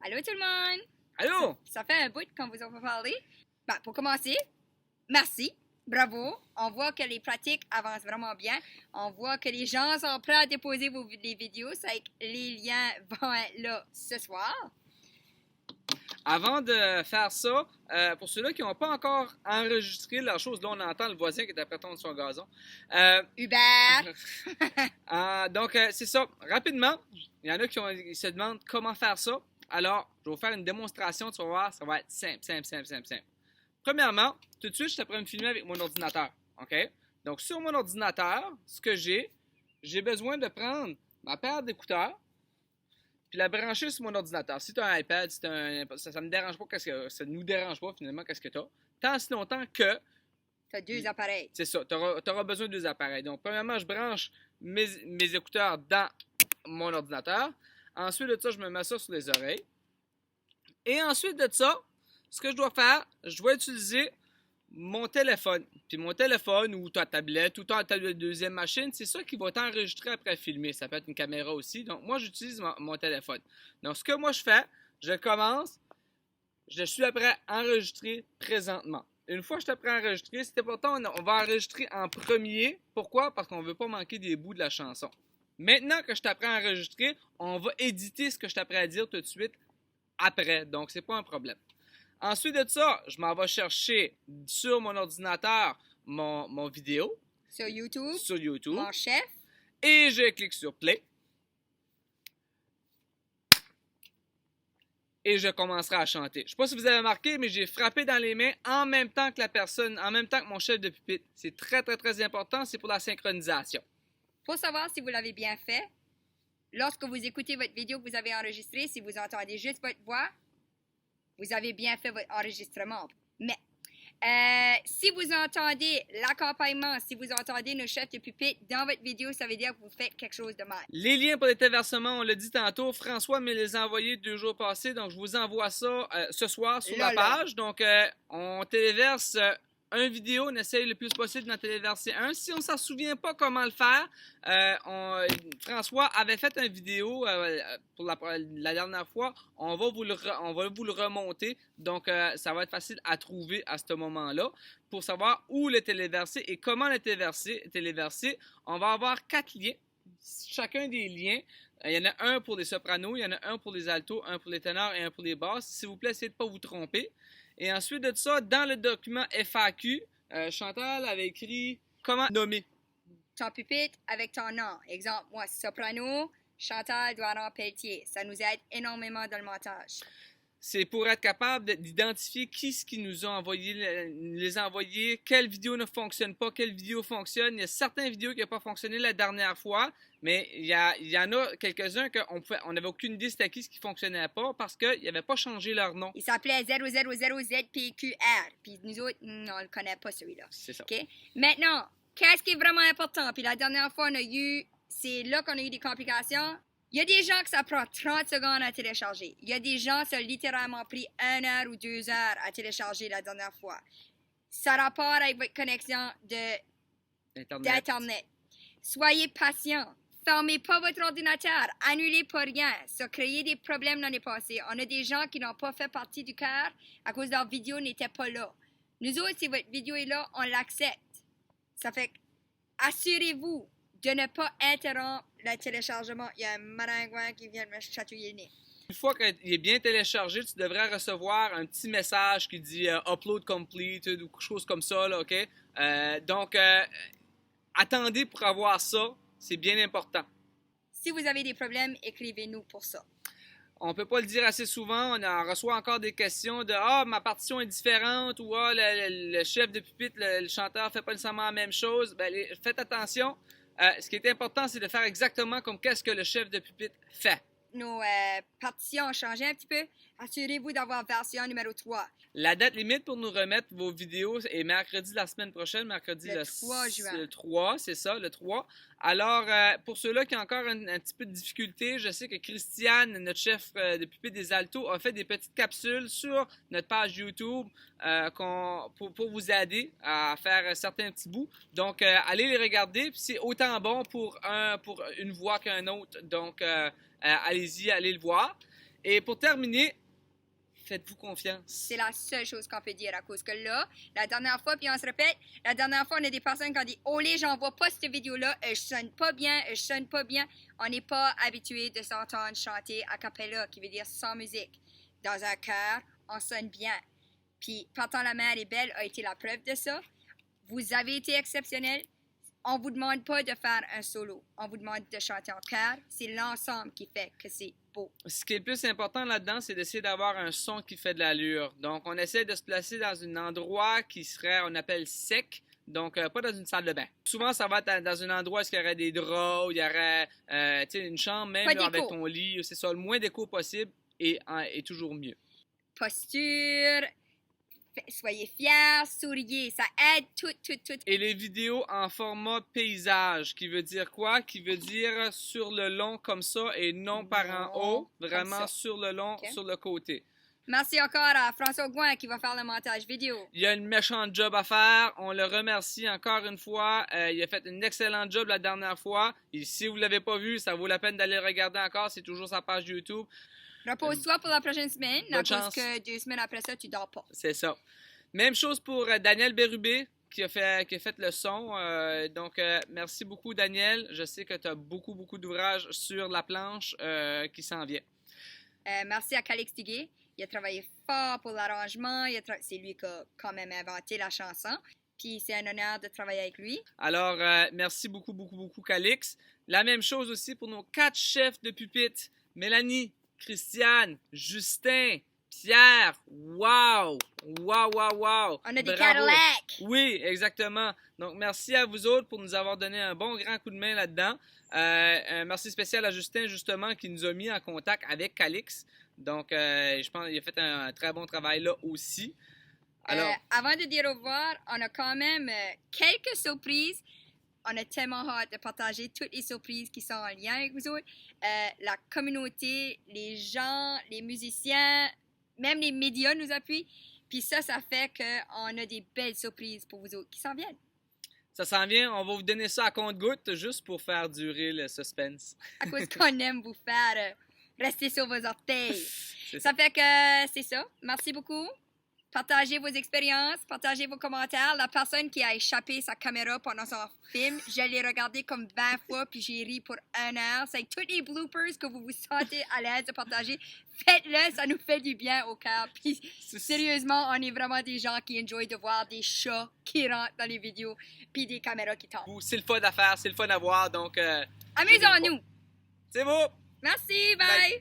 Allô tout le monde! Allô? Ça fait un bout qu'on vous a pas parlé. Ben, pour commencer, merci, bravo. On voit que les pratiques avancent vraiment bien. On voit que les gens sont prêts à déposer les vidéos. Ça fait que les liens vont être là ce soir. Avant de faire ça, pour ceux-là qui n'ont pas encore enregistré la chose, là on entend le voisin qui est après ton son gazon. Hubert! Donc c'est ça. Rapidement, il y en a qui se demandent comment faire ça. Alors, je vais vous faire une démonstration, tu vas voir, ça va être simple. Premièrement, tout de suite, je t'apprends à me filmer avec mon ordinateur. OK? Donc, sur mon ordinateur, ce que j'ai besoin de prendre ma paire d'écouteurs puis la brancher sur mon ordinateur. Si tu as un iPad, si ça me dérange pas, ça nous dérange pas finalement, qu'est-ce que tu as? Tant si longtemps que... Tu as deux appareils. C'est ça, tu auras besoin de deux appareils. Donc, premièrement, je branche mes écouteurs dans mon ordinateur. Ensuite de ça, je me mets ça sur les oreilles. Et ensuite de ça, ce que je dois faire, je dois utiliser mon téléphone. Puis mon téléphone ou ta tablette ou ta deuxième machine, c'est ça qui va t'enregistrer après filmer. Ça peut être une caméra aussi. Donc, moi, j'utilise mon téléphone. Donc, ce que moi, je fais, je commence. Je suis après à enregistrer présentement. Une fois que je suis prêt à enregistrer, c'est important, on va enregistrer en premier. Pourquoi? Parce qu'on ne veut pas manquer des bouts de la chanson. Maintenant que je t'apprends à enregistrer, on va éditer ce que je t'apprends à dire tout de suite après. Donc, c'est pas un problème. Ensuite de ça, je m'en vais chercher sur mon ordinateur mon vidéo. Sur YouTube. Sur YouTube. Mon chef. Et je clique sur Play. Et je commencerai à chanter. Je ne sais pas si vous avez remarqué, mais j'ai frappé dans les mains en même temps que la personne, en même temps que mon chef de pupitre. C'est très important, c'est pour la synchronisation. Pour savoir si vous l'avez bien fait, lorsque vous écoutez votre vidéo que vous avez enregistrée, si vous entendez juste votre voix, vous avez bien fait votre enregistrement. Mais si vous entendez l'accompagnement, si vous entendez nos chefs de pupitre dans votre vidéo, ça veut dire que vous faites quelque chose de mal. Les liens pour les téléversements, on l'a dit tantôt, François me les a envoyés 2 jours passés, donc je vous envoie ça ce soir sur la page. Donc, on téléverse un vidéo, on essaye le plus possible d'en téléverser un. Si on ne s'en souvient pas comment le faire, François avait fait une vidéo pour la dernière fois. On va vous le remonter. Donc, ça va être facile à trouver à ce moment-là pour savoir où le téléverser et comment le téléverser. On va avoir 4 liens. Chacun des liens, il y en a un pour les sopranos, il y en a un pour les altos, un pour les ténors et un pour les basses. S'il vous plaît, essayez de ne pas vous tromper. Et ensuite de ça, dans le document FAQ, Chantal avait écrit comment nommer ton pupitre avec ton nom. Exemple, moi, soprano, Chantal Doiron-Pelletier. Ça nous aide énormément dans le montage. C'est pour être capable d'identifier qui ce qui nous a envoyé, les envoyés, quelle vidéo ne fonctionne pas, quelle vidéo fonctionne. Il y a certaines vidéos qui n'ont pas fonctionné la dernière fois, mais il y en a quelques-uns qu'on n'avait aucune idée c'était qui ce qui ne fonctionnait pas parce qu'ils n'avaient pas changé leur nom. Il s'appelait 000ZPQR, puis nous autres, on ne le connaît pas celui-là. C'est ça. Okay? Maintenant, qu'est-ce qui est vraiment important? Puis la dernière fois, c'est là qu'on a eu des complications. Il y a des gens que ça prend 30 secondes à télécharger. Il y a des gens, ça a littéralement pris 1 heure ou 2 heures à télécharger la dernière fois. Ça rapporte avec votre connexion d'Internet. Soyez patient. Fermez pas votre ordinateur. Annulez pas rien. Ça crée des problèmes l'année passée. On a des gens qui n'ont pas fait partie du cœur à cause de leur vidéo n'était pas là. Nous autres, si votre vidéo est là, on l'accepte. Ça fait assurez-vous de ne pas interrompre le téléchargement. Il y a un maringouin qui vient de me chatouiller le nez. Une fois qu'il est bien téléchargé, tu devrais recevoir un petit message qui dit Upload complete ou quelque chose comme ça, là, OK? Donc, attendez pour avoir ça. C'est bien important. Si vous avez des problèmes, écrivez-nous pour ça. On ne peut pas le dire assez souvent. On en reçoit encore des questions de « Ah, ma partition est différente » ou « Ah, le chef de pupitre, le chanteur ne fait pas nécessairement la même chose. » Faites attention. Ce qui est important, c'est de faire exactement comme qu'est-ce que le chef de pupitre fait. Nos partitions ont changé un petit peu. Assurez-vous d'avoir version numéro 3. La date limite pour nous remettre vos vidéos est mercredi la semaine prochaine, mercredi le 3 juin. Le 3, c'est ça, le 3. Alors, pour ceux-là qui ont encore un petit peu de difficulté, je sais que Christiane, notre chef de pupitre des altos, a fait des petites capsules sur notre page YouTube pour vous aider à faire certains petits bouts. Donc, allez les regarder. C'est autant bon pour une voix qu'un autre. Donc, allez-y, allez le voir. Et pour terminer, faites-vous confiance. C'est la seule chose qu'on peut dire à cause que là, la dernière fois, puis on se répète, la dernière fois, on a des personnes qui ont dit « Oh, les gens, voient pas cette vidéo-là, je sonne pas bien, je sonne pas bien. » On n'est pas habitué de s'entendre chanter a cappella, qui veut dire sans musique. Dans un chœur, on sonne bien. Puis « Partant la mer est belle » a été la preuve de ça. Vous avez été exceptionnel. On vous demande pas de faire un solo. On vous demande de chanter en chœur. C'est l'ensemble qui fait que c'est beau. Ce qui est le plus important là-dedans, c'est d'essayer d'avoir un son qui fait de l'allure. Donc, on essaie de se placer dans un endroit qui serait, on appelle sec. Donc, pas dans une salle de bain. Souvent, ça va être dans un endroit où il y aurait des draps, où il y aurait une chambre, même là, avec ton lit. C'est ça, le moins d'écho possible est toujours mieux. Posture. Soyez fiers, souriez, ça aide tout. Et les vidéos en format paysage, qui veut dire quoi? Qui veut dire sur le long comme ça et non par en haut, vraiment sur le long, sur le côté. Merci encore à François Gouin qui va faire le montage vidéo. Il a une méchante job à faire, on le remercie encore une fois. Il a fait un excellent job la dernière fois. Et si vous ne l'avez pas vu, ça vaut la peine d'aller le regarder encore, c'est toujours sa page YouTube. Repose-toi pour la prochaine semaine, à cause que 2 semaines après ça, tu dors pas. C'est ça. Même chose pour Daniel Bérubé, qui a fait le son. Donc, merci beaucoup, Daniel. Je sais que tu as beaucoup d'ouvrages sur la planche qui s'en vient. Merci à Calix Tiguet. Il a travaillé fort pour l'arrangement. C'est lui qui a quand même inventé la chanson. Puis c'est un honneur de travailler avec lui. Alors, merci beaucoup, Calix. La même chose aussi pour nos 4 chefs de pupitre. Mélanie, Christiane, Justin, Pierre, wow! On a des Cadillacs! Oui, exactement. Donc, merci à vous autres pour nous avoir donné un bon grand coup de main là-dedans. Un merci spécial à Justin, justement, qui nous a mis en contact avec Calix. Donc, je pense qu'il a fait un très bon travail là aussi. Alors, avant de dire au revoir, on a quand même quelques surprises. On a tellement hâte de partager toutes les surprises qui sont en lien avec vous autres. La communauté, les gens, les musiciens, même les médias nous appuient. Puis ça fait qu'on a des belles surprises pour vous autres qui s'en viennent. Ça s'en vient, on va vous donner ça à compte-gouttes juste pour faire durer le suspense. À cause qu'on aime vous faire rester sur vos orteils. Ça fait que c'est ça. Merci beaucoup. Partagez vos expériences, partagez vos commentaires. La personne qui a échappé sa caméra pendant son film, je l'ai regardé comme 20 fois, puis j'ai ri pour 1 heure. C'est tous les bloopers que vous vous sentez à l'aise de partager. Faites-le, ça nous fait du bien au cœur. Puis sérieusement, on est vraiment des gens qui enjoy de voir des chats qui rentrent dans les vidéos, puis des caméras qui tombent. C'est le fun à faire, c'est le fun à voir, donc... Amusons-nous! C'est beau! Merci, bye.